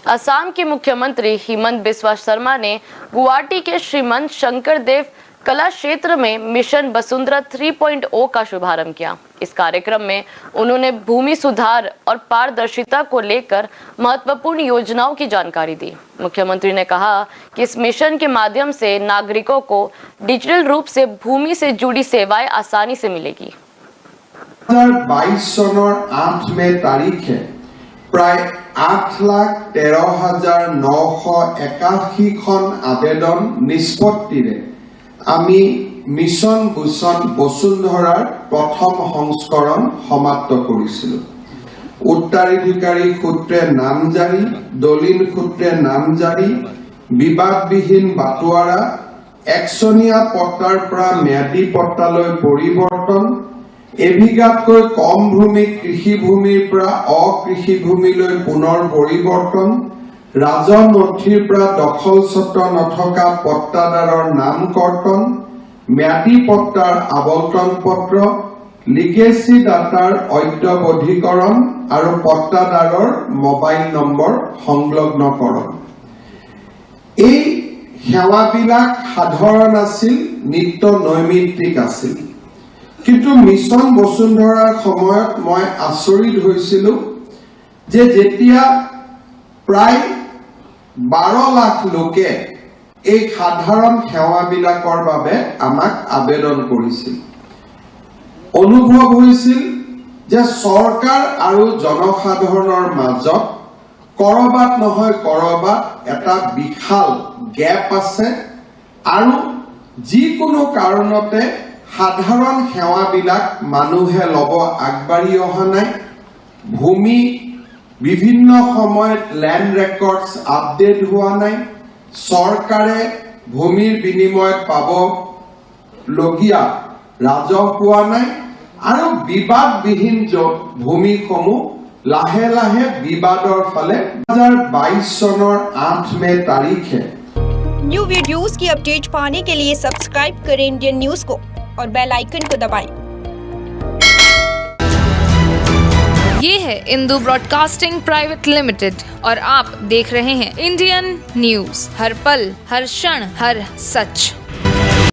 असम के मुख्यमंत्री हिमंत बिस्वा शर्मा ने गुवाहाटी के श्रीमंत शंकरदेव कला क्षेत्र में मिशन वसुंधरा 3.0 का शुभारंभ किया। इस कार्यक्रम में उन्होंने भूमि सुधार और पारदर्शिता को लेकर महत्वपूर्ण योजनाओं की जानकारी दी। मुख्यमंत्री ने कहा कि इस मिशन के माध्यम से नागरिकों को डिजिटल रूप से भूमि से जुड़ी सेवाएं आसानी से मिलेगी। 2022 চনৰ 8 মে তাৰিখে প্ৰায় 8,13,981 খন আবেদন নিষ্পত্তিৰে আমি মিছন বসুন্ধৰাৰ প্ৰথম সংস্কৰণ সমাপ্ত কৰিছিলো। উত্তৰাধিকাৰী সূত্ৰে নামজাৰি, দলিল সূত্ৰে নামজাৰি, বিবাদবিহীন বাটোৱাৰা, একচনীয়া পট্টাৰ পৰা ম্যাদী পট্টালৈ পৰিৱৰ্তন, এবিঘাতকৈ কম ভূমি কৃষিভূমিৰ পৰা অকৃষিভূমিলৈ পুনৰ পৰিৱৰ্তন, ৰাজহ নথিৰ পৰা দখল স্বত্ব নথকা পট্টাদাৰৰ নামকৰ্তন, ম্যাদী পট্টাৰ আবণ্টন পত্ৰ, লিগেসি ডাটাৰ অদ্যবধীকৰণ আৰু পট্টাদাৰৰ মোবাইল নম্বৰ সংলগ্নকৰণ। এই সেৱাবিলাক সাধাৰণ আছিল, নিত্য নৈমিত্তিক আছিল। কিন্তু মিছন বসুন্ধৰাৰ সময়ত মই আচৰিত হৈছিলো যে যেতিয়া প্ৰায় 12 লাখ লোকে এই সাধাৰণ সেৱাবিলাকৰ বাবে আমাক আবেদন কৰিছিল। অনুভৱ হৈছিল যে চৰকাৰ আৰু জনসাধাৰণৰ মাজত কৰবাত নহয় কৰবাত এটা বিশাল গ্যাপ আছে আৰু যিকোনো কাৰণতে সাধাৰণ সেৱাবিলাক মানুহে লব আগবাঢ়ি অহা নাই। ভূমি বিভিন্ন সময়ত ল্যান্ড ৰেকৰ্ডছ আপডেট হোৱা নাই। চৰকাৰে ভূমিৰ বিনিময়ত পাবলগীয়া ৰাজহ পোৱা নাই আৰু বিবাদবিহীন ভূমিসমূহ লাহে লাহে বিবাদৰ ফালে 2022 চনৰ 8 মে তাৰিখে। न्यू वीडियोस की अपडेट पाने के लिए सब्सक्राइब करें इंडियन न्यूज को और बेल आइकन को दबाएं। ये है इंदू ब्रॉडकास्टिंग प्राइवेट लिमिटेड और आप देख रहे हैं इंडियन न्यूज, हर पल हर क्षण हर सच।